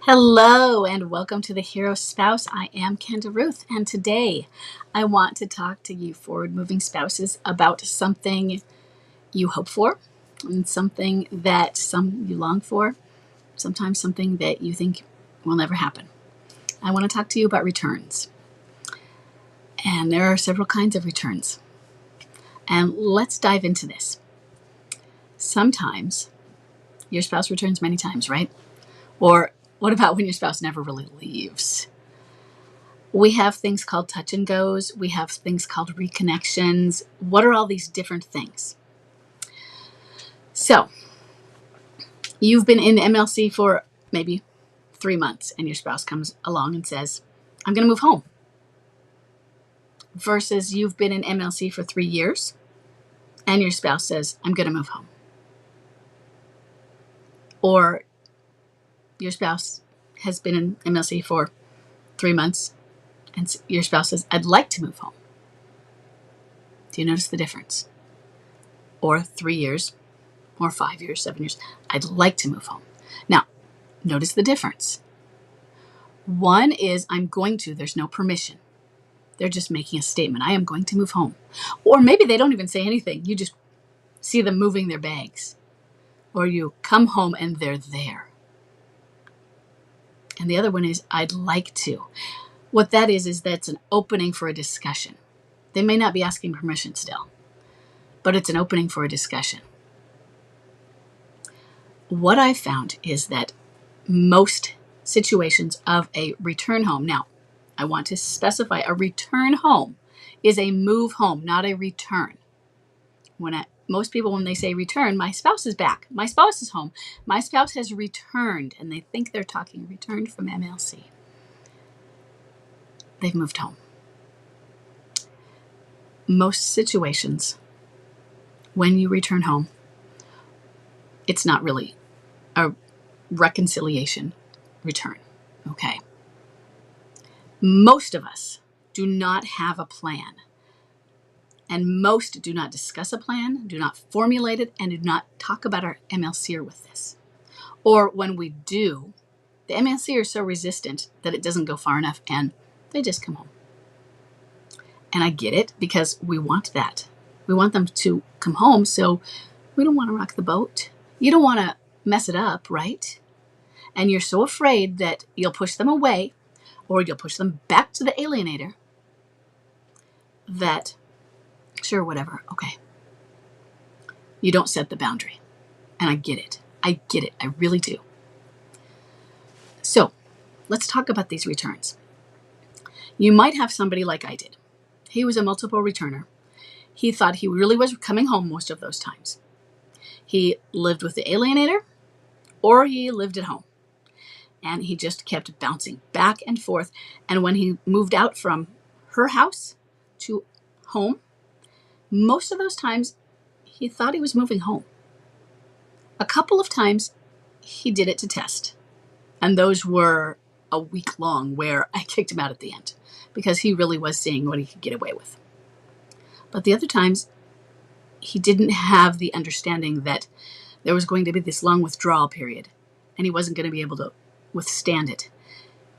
Hello and welcome to the Hero Spouse. I am Kenda Ruth, and today I want to talk to you forward moving spouses about something you hope for and something that some you long for, sometimes something that you think will never happen. I want to talk to you about returns. And there are several kinds of returns. And let's dive into this. Sometimes your spouse returns many times, right? Or what about when your spouse never really leaves? We have things called touch and goes. We have things called reconnections. What are all these different things? So you've been in MLC for maybe 3 months and your spouse comes along and says, I'm going to move home. Versus you've been in MLC for 3 years and your spouse says, I'm going to move home. Or your spouse has been in MLC for 3 months and your spouse says, I'd like to move home. Do you notice the difference? Or 3 years, or 5 years, 7 years, I'd like to move home. Now, notice the difference. One is I'm going to, there's no permission. They're just making a statement. I am going to move home. Or maybe they don't even say anything. You just see them moving their bags. Or you come home and they're there. And the other one is I'd like to. What that is that's an opening for a discussion. They may not be asking permission still, but it's an opening for a discussion. What I found is that most situations of a return home, now I want to specify a return home is a move home, not a return. Most people, when they say return, my spouse is back, my spouse is home, my spouse has returned, and they think they're talking returned from MLC. They've moved home. Most situations, when you return home, it's not really a reconciliation return, okay? Most of us do not have a plan. And most do not discuss a plan, do not formulate it, and do not talk about our MLCer with this. Or when we do, the MLCer is so resistant that it doesn't go far enough and they just come home. And I get it because we want that. We want them to come home, so we don't want to rock the boat. You don't want to mess it up, right? And you're so afraid that you'll push them away or you'll push them back to the alienator that, sure, whatever, okay. You don't set the boundary. And I get it. I get it. I really do. So let's talk about these returns. You might have somebody like I did. He was a multiple returner. He thought he really was coming home most of those times. He lived with the alienator or he lived at home. And he just kept bouncing back and forth. And when he moved out from her house to home, most of those times he thought he was moving home. A couple of times he did it to test. And those were a week long where I kicked him out at the end because he really was seeing what he could get away with. But the other times he didn't have the understanding that there was going to be this long withdrawal period and he wasn't going to be able to withstand it.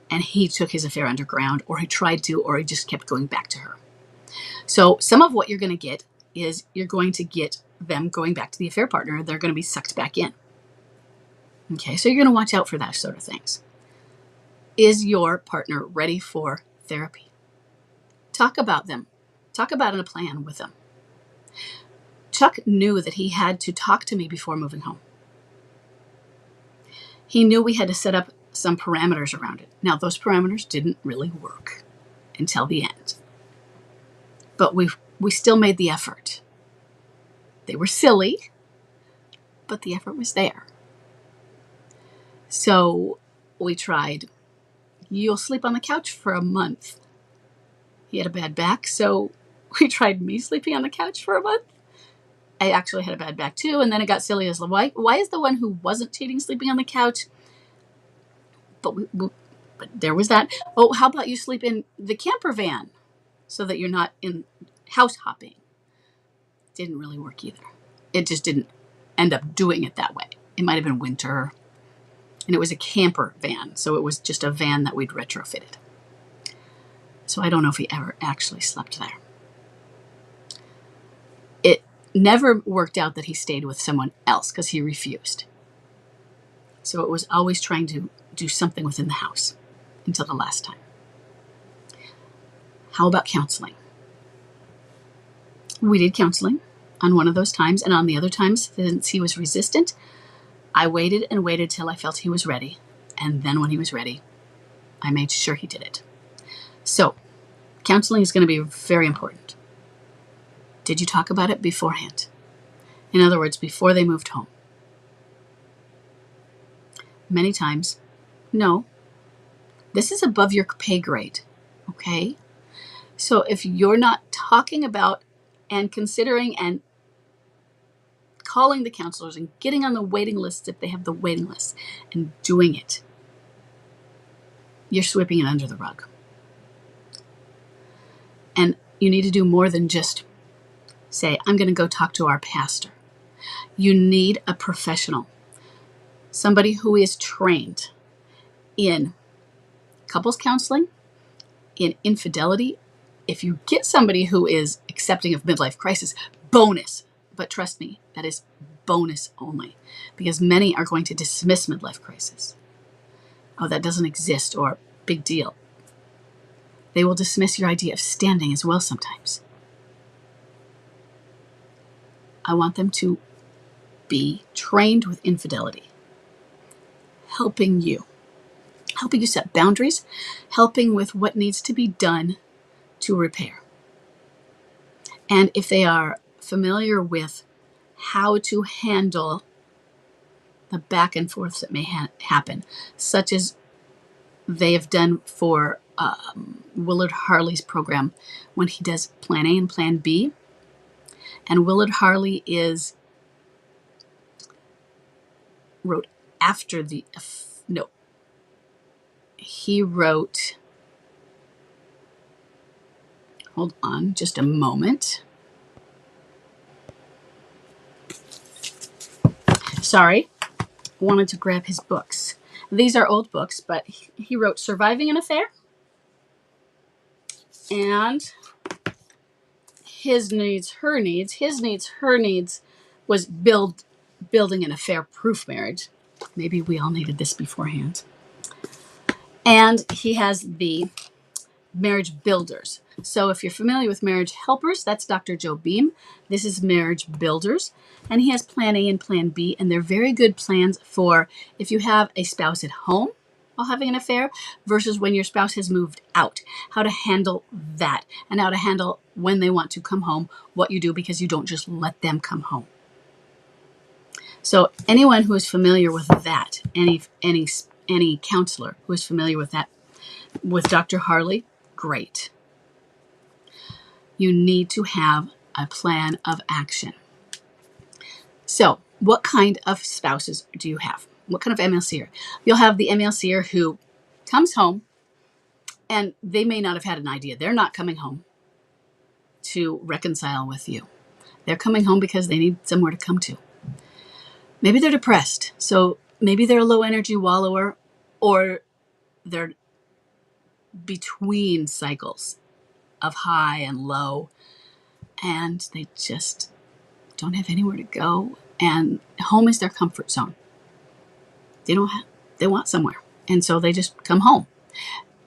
And he took his affair underground, or he tried to, or he just kept going back to her. So some of what you're going to get is you're going to get them going back to the affair partner. They're going to be sucked back in. Okay, so you're going to watch out for that sort of things. Is your partner ready for therapy? Talk about them. Talk about a plan with them. Chuck knew that he had to talk to me before moving home. He knew we had to set up some parameters around it. Now, those parameters didn't really work until the end. But we still made the effort. They were silly, but the effort was there. So we tried, you'll sleep on the couch for a month. He had a bad back, so we tried me sleeping on the couch for a month. I actually had a bad back too, and then it got silly as why is the one who wasn't cheating sleeping on the couch? But there was that. Oh, how about you sleep in the camper van so that you're not in house hopping? Didn't really work either. It just didn't end up doing it that way. It might have been winter. And it was a camper van, so it was just a van that we'd retrofitted. So I don't know if he ever actually slept there. It never worked out that he stayed with someone else because he refused. So it was always trying to do something within the house until the last time. How about counseling? We did counseling on one of those times, and on the other times, since he was resistant, I waited and waited till I felt he was ready. And then when he was ready, I made sure he did it. So, counseling is going to be very important. Did you talk about it beforehand? In other words, before they moved home? Many times, no. This is above your pay grade, okay? So if you're not talking about and considering and calling the counselors and getting on the waiting list if they have the waiting list and doing it, you're sweeping it under the rug. And you need to do more than just say, I'm going to go talk to our pastor. You need a professional, somebody who is trained in couples counseling, in infidelity. If you get somebody who is accepting of midlife crisis, bonus. But trust me, that is bonus only, because many are going to dismiss midlife crisis. Oh, that doesn't exist, or big deal. They will dismiss your idea of standing as well sometimes. I want them to be trained with infidelity, helping you set boundaries, helping with what needs to be done to repair. And if they are familiar with how to handle the back and forths that may happen, such as they have done for Willard Harley's program when he does Plan A and Plan B. And Willard Harley wrote after he wrote, hold on just a moment. Sorry, wanted to grab his books. These are old books, but he wrote Surviving an Affair and His Needs, Her Needs. His Needs, Her Needs was building an affair-proof marriage. Maybe we all needed this beforehand. And he has the Marriage Builders. So if you're familiar with Marriage Helpers, that's Dr. Joe Beam. This is Marriage Builders. And he has Plan A and Plan B, and they're very good plans for if you have a spouse at home while having an affair versus when your spouse has moved out, how to handle that, and how to handle when they want to come home, what you do, because you don't just let them come home. So anyone who is familiar with that, any counselor who is familiar with that, with Dr. Harley, great. You need to have a plan of action. So what kind of spouses do you have? What kind of MLCer? You'll have the MLCer who comes home and they may not have had an idea. They're not coming home to reconcile with you. They're coming home because they need somewhere to come to. Maybe they're depressed. So maybe they're a low energy wallower, or they're between cycles of high and low, and they just don't have anywhere to go, and home is their comfort zone. They want somewhere, and so they just come home.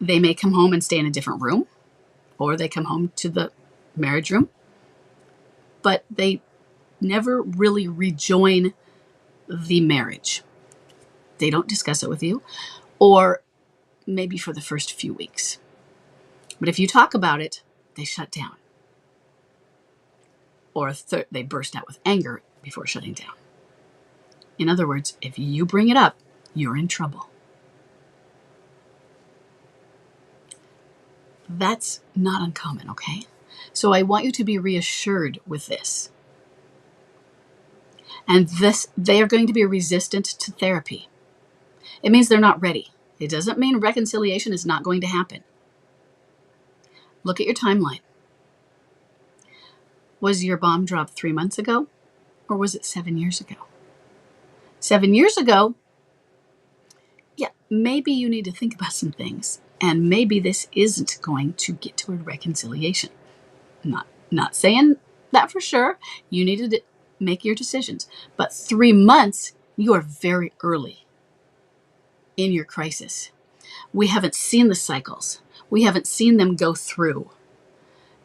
They may come home and stay in a different room, or they come home to the marriage room, but they never really rejoin the marriage. They don't discuss it with you, or maybe for the first few weeks. But if you talk about it, they shut down. Or they burst out with anger before shutting down. In other words, if you bring it up, you're in trouble. That's not uncommon, okay? So I want you to be reassured with this. And they are going to be resistant to therapy. It means they're not ready. It doesn't mean reconciliation is not going to happen. Look at your timeline. Was your bomb dropped 3 months ago, or was it 7 years ago? 7 years ago, yeah, maybe you need to think about some things, and maybe this isn't going to get to a reconciliation. Not saying that for sure. You need to make your decisions. But 3 months, you are very early in your crisis. We haven't seen the cycles. We haven't seen them go through.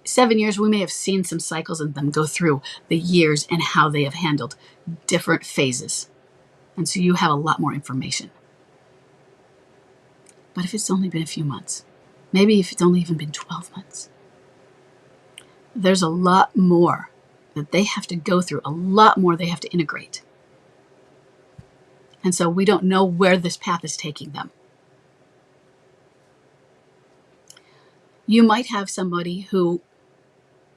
7 years, we may have seen some cycles of them go through the years and how they have handled different phases. And so you have a lot more information. But if it's only been a few months, maybe if it's only even been 12 months, there's a lot more that they have to go through, a lot more they have to integrate. And so we don't know where this path is taking them. You might have somebody who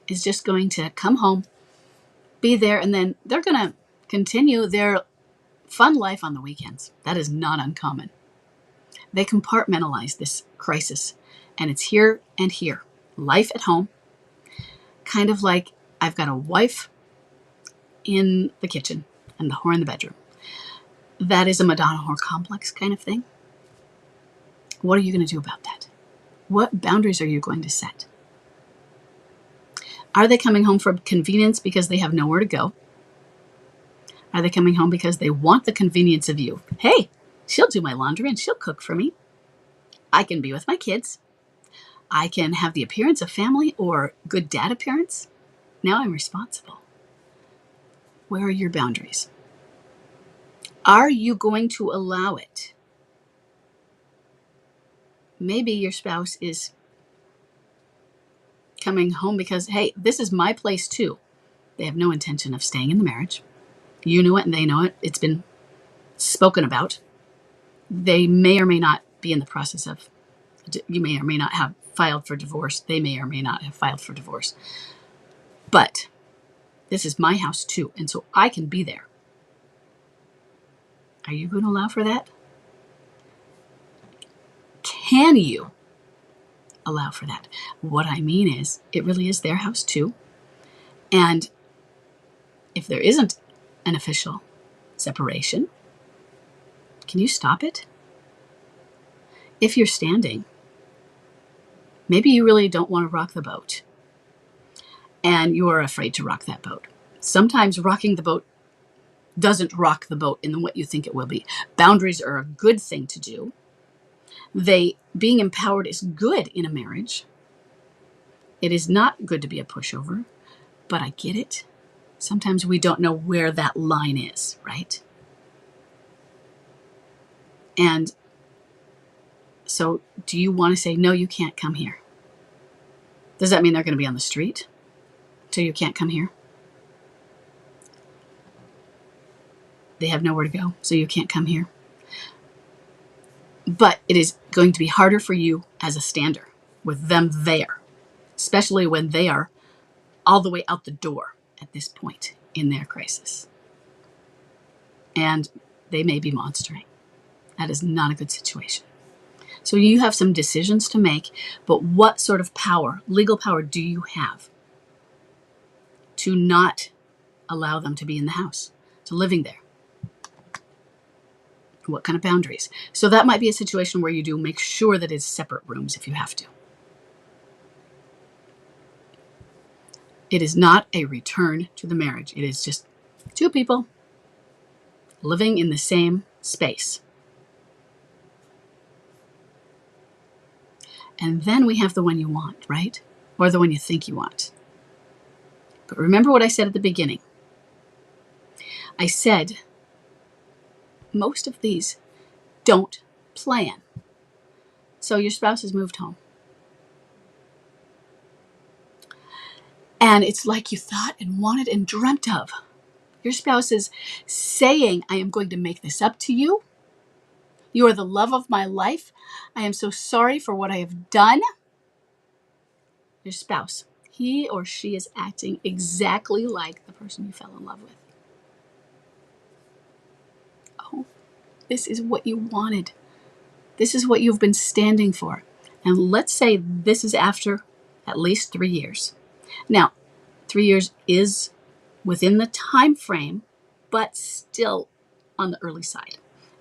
is just going to come home, be there, and then they're going to continue their fun life on the weekends. That is not uncommon. They compartmentalize this crisis, and it's here and here. Life at home, kind of like I've got a wife in the kitchen and the whore in the bedroom. That is a Madonna whore complex kind of thing. What are you going to do about that? What boundaries are you going to set? Are they coming home for convenience because they have nowhere to go? Are they coming home because they want the convenience of you? Hey, she'll do my laundry and she'll cook for me. I can be with my kids. I can have the appearance of family or good dad appearance. Now I'm responsible. Where are your boundaries? Are you going to allow it? Maybe your spouse is coming home because, hey, this is my place too. They have no intention of staying in the marriage. You know it and they know it. It's been spoken about. They may or may not be in the process of, you may or may not have filed for divorce. They may or may not have filed for divorce. But this is my house too, and so I can be there. Are you going to allow for that? Can you allow for that? What I mean is, it really is their house too. And if there isn't an official separation, can you stop it? If you're standing, maybe you really don't want to rock the boat and you're afraid to rock that boat. Sometimes rocking the boat doesn't rock the boat in what you think it will be. Boundaries are a good thing to do. Being empowered is good in a marriage. It is not good to be a pushover, but I get it. Sometimes we don't know where that line is, right? And so do you want to say, no, you can't come here? Does that mean they're going to be on the street? So you can't come here? They have nowhere to go, so you can't come here. But it is going to be harder for you as a stander with them there, especially when they are all the way out the door at this point in their crisis. And they may be monstering. That is not a good situation. So you have some decisions to make, but what sort of power, legal power, do you have to not allow them to be in the house, to living there? What kind of boundaries? So that might be a situation where you do make sure that it's separate rooms if you have to. It is not a return to the marriage. It is just two people living in the same space. And then we have the one you want, right? Or the one you think you want. But remember what I said at the beginning. I said, most of these don't plan. So your spouse has moved home. And it's like you thought and wanted and dreamt of. Your spouse is saying, I am going to make this up to you. You are the love of my life. I am so sorry for what I have done. Your spouse, he or she is acting exactly like the person you fell in love with. Oh, this is what you wanted. This is what you've been standing for. And let's say this is after at least 3 years. Now, 3 years is within the time frame, but still on the early side.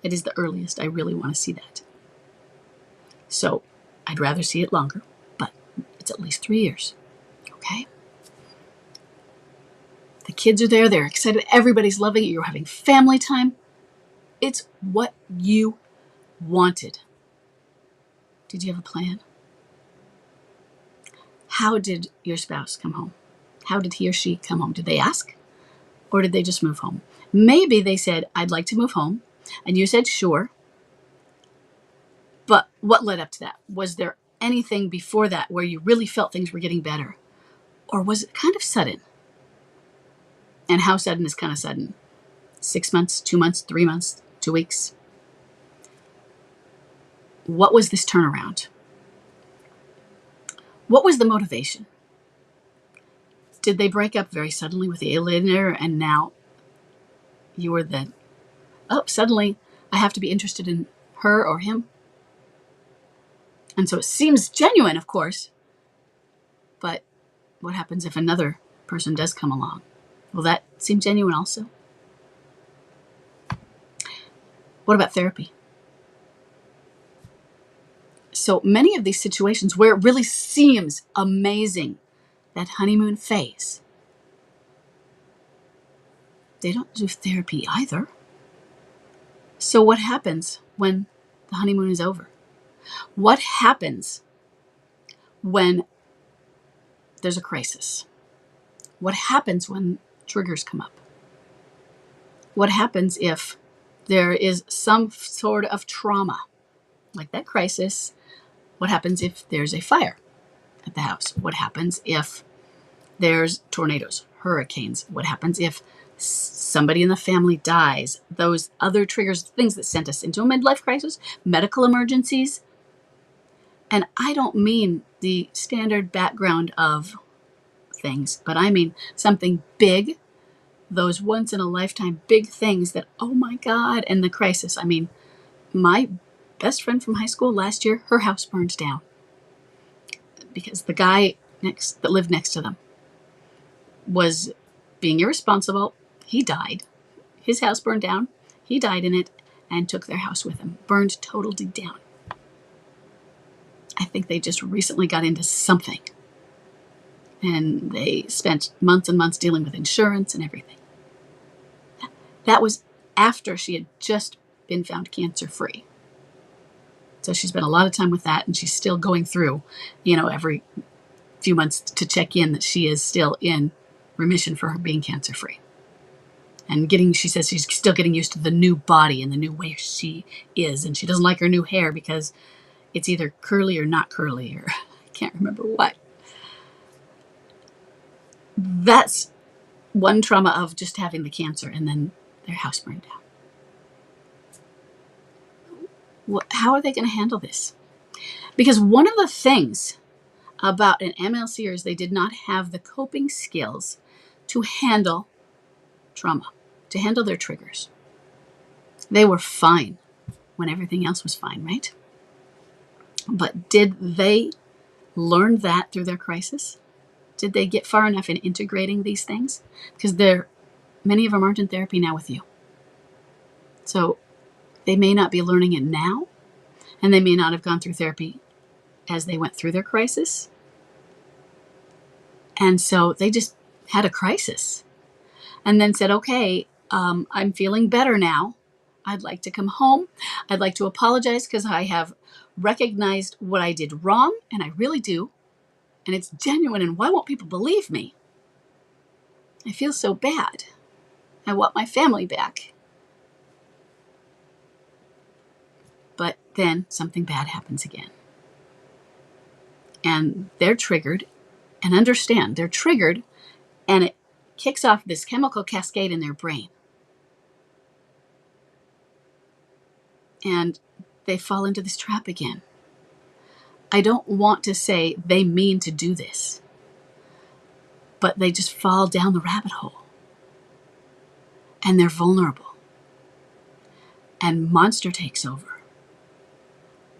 It is the earliest I really want to see that. So I'd rather see it longer, but it's at least 3 years. Okay? The kids are there. They're excited. Everybody's loving it. You're having family time. It's what you wanted. Did you have a plan? How did your spouse come home? How did he or she come home? Did they ask? Or did they just move home? Maybe they said, I'd like to move home. And you said, sure. But what led up to that? Was there anything before that where you really felt things were getting better? Or was it kind of sudden? And how sudden is kind of sudden? 6 months, 2 months, 3 months, 2 weeks? What was this turnaround? What was the motivation? Did they break up very suddenly with the alienator and now you were the, suddenly I have to be interested in her or him? And so it seems genuine, of course, but what happens if another person does come along? Will that seem genuine also? What about therapy? So many of these situations where it really seems amazing, that honeymoon phase, they don't do therapy either. So what happens when the honeymoon is over? What happens when there's a crisis? What happens when triggers come up? What happens if there is some sort of trauma, like that crisis? What happens if there's a fire at the house? What happens if there's tornadoes, hurricanes? What happens if somebody in the family dies? Those other triggers, things that sent us into a midlife crisis, medical emergencies. And I don't mean the standard background of things, but I mean something big, those once in a lifetime big things that, oh my God, and the crisis. I mean, my best friend from high school last year, her house burned down because the guy that lived next to them was being irresponsible. He died. His house burned down. He died in it and took their house with him. Burned totally down. I think they just recently got into something. And they spent months and months dealing with insurance and everything. That was after she had just been found cancer-free. So she spent a lot of time with that, and she's still going through, every few months to check in that she is still in remission for her being cancer-free. And she says she's still getting used to the new body and the new way she is. And she doesn't like her new hair because it's either curly or not curly, or I can't remember what. That's one trauma of just having the cancer and then their house burned down. How are they going to handle this? Because one of the things about an MLCer is they did not have the coping skills to handle trauma, to handle their triggers. They were fine when everything else was fine, right? But did they learn that through their crisis? Did they get far enough in integrating these things? Because many of them aren't in therapy now with you. So they may not be learning it now, and they may not have gone through therapy as they went through their crisis. And so they just had a crisis and then said, okay, I'm feeling better now. I'd like to come home. I'd like to apologize because I have recognized what I did wrong, and I really do. And it's genuine, and why won't people believe me? I feel so bad. I want my family back. But then something bad happens again. And they're triggered, and understand, they're triggered, and it kicks off this chemical cascade in their brain. And they fall into this trap again. I don't want to say they mean to do this, but they just fall down the rabbit hole. And they're vulnerable. And monster takes over.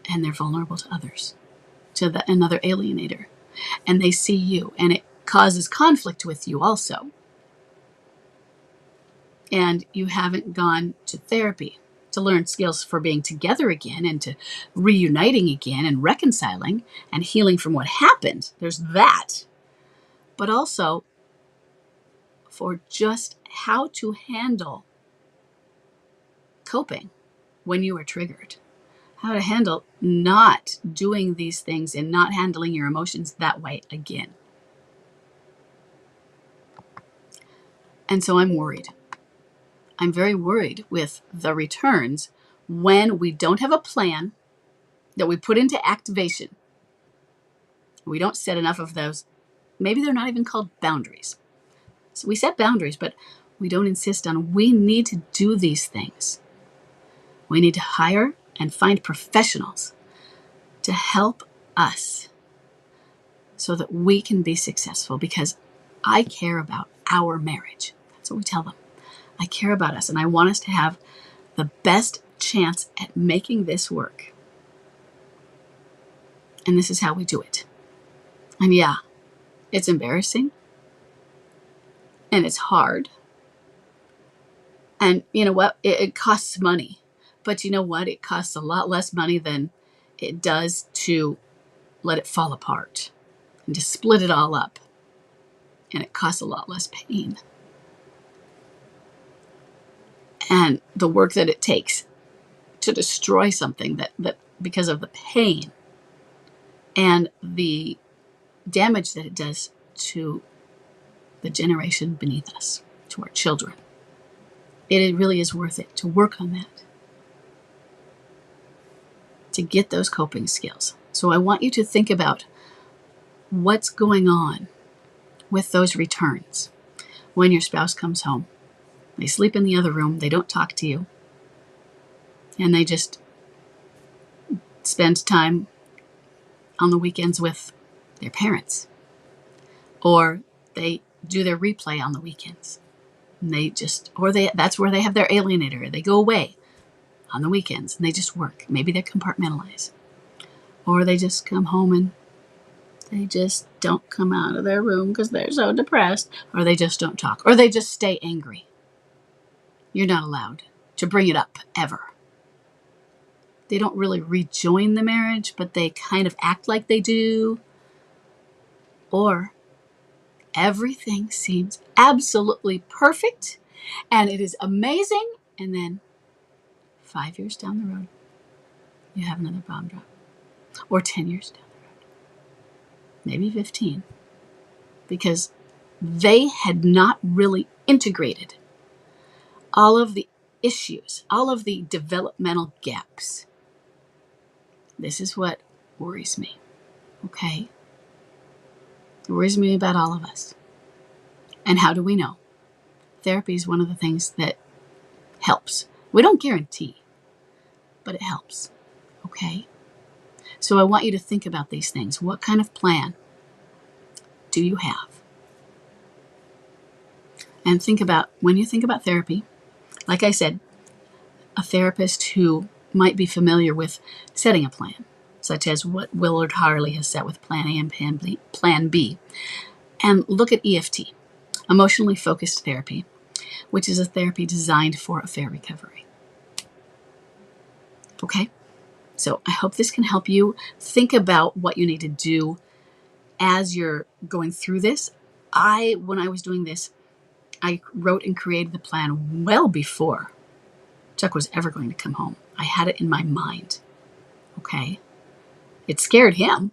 And they're vulnerable to others, to another alienator. And they see you, and it causes conflict with you also. And you haven't gone to therapy to learn skills for being together again and to reuniting again and reconciling and healing from what happened. There's that. But also for just how to handle coping when you are triggered. How to handle not doing these things and not handling your emotions that way again. And so I'm worried. I'm very worried with the returns when we don't have a plan that we put into activation. We don't set enough of those. Maybe they're not even called boundaries. So we set boundaries, but we don't insist on we need to do these things. We need to hire and find professionals to help us so that we can be successful, because I care about our marriage. That's what we tell them. I care about us, and I want us to have the best chance at making this work. And this is how we do it. And yeah, it's embarrassing. And it's hard. And you know what? It costs money. But you know what? It costs a lot less money than it does to let it fall apart and to split it all up. And it costs a lot less pain. And the work that it takes to destroy something that because of the pain and the damage that it does to the generation beneath us, to our children. It really is worth it to work on that, to get those coping skills. So I want you to think about what's going on with those returns when your spouse comes home. They sleep in the other room, they don't talk to you, and they just spend time on the weekends with their parents. Or they do their replay on the weekends. And that's where they have their alienator. They go away on the weekends and they just work. Maybe they compartmentalize. Or they just come home and they just don't come out of their room because they're so depressed. Or they just don't talk. Or they just stay angry. You're not allowed to bring it up ever. They don't really rejoin the marriage, but they kind of act like they do. Or everything seems absolutely perfect and it is amazing, and then 5 years down the road, you have another bomb drop. Or 10 years down the road. Maybe 15. Because they had not really integrated all of the issues, all of the developmental gaps. This is what worries me, okay? It worries me about all of us. And how do we know? Therapy is one of the things that helps. We don't guarantee, but it helps, okay? So I want you to think about these things. What kind of plan do you have? And think about, when you think about therapy, like I said, a therapist who might be familiar with setting a plan, such as what Willard Harley has set with Plan A and Plan B. And look at EFT, Emotionally Focused Therapy, which is a therapy designed for affair recovery. Okay? So I hope this can help you think about what you need to do as you're going through this. When I was doing this, I wrote and created the plan well before Chuck was ever going to come home. I had it in my mind. Okay? It scared him,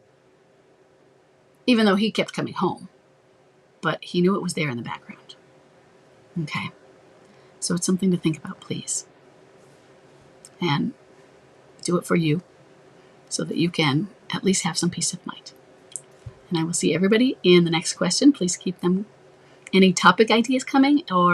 even though he kept coming home. But he knew it was there in the background. Okay? So it's something to think about, please. And do it for you so that you can at least have some peace of mind. And I will see everybody in the next question. Please keep them any topic ideas coming, or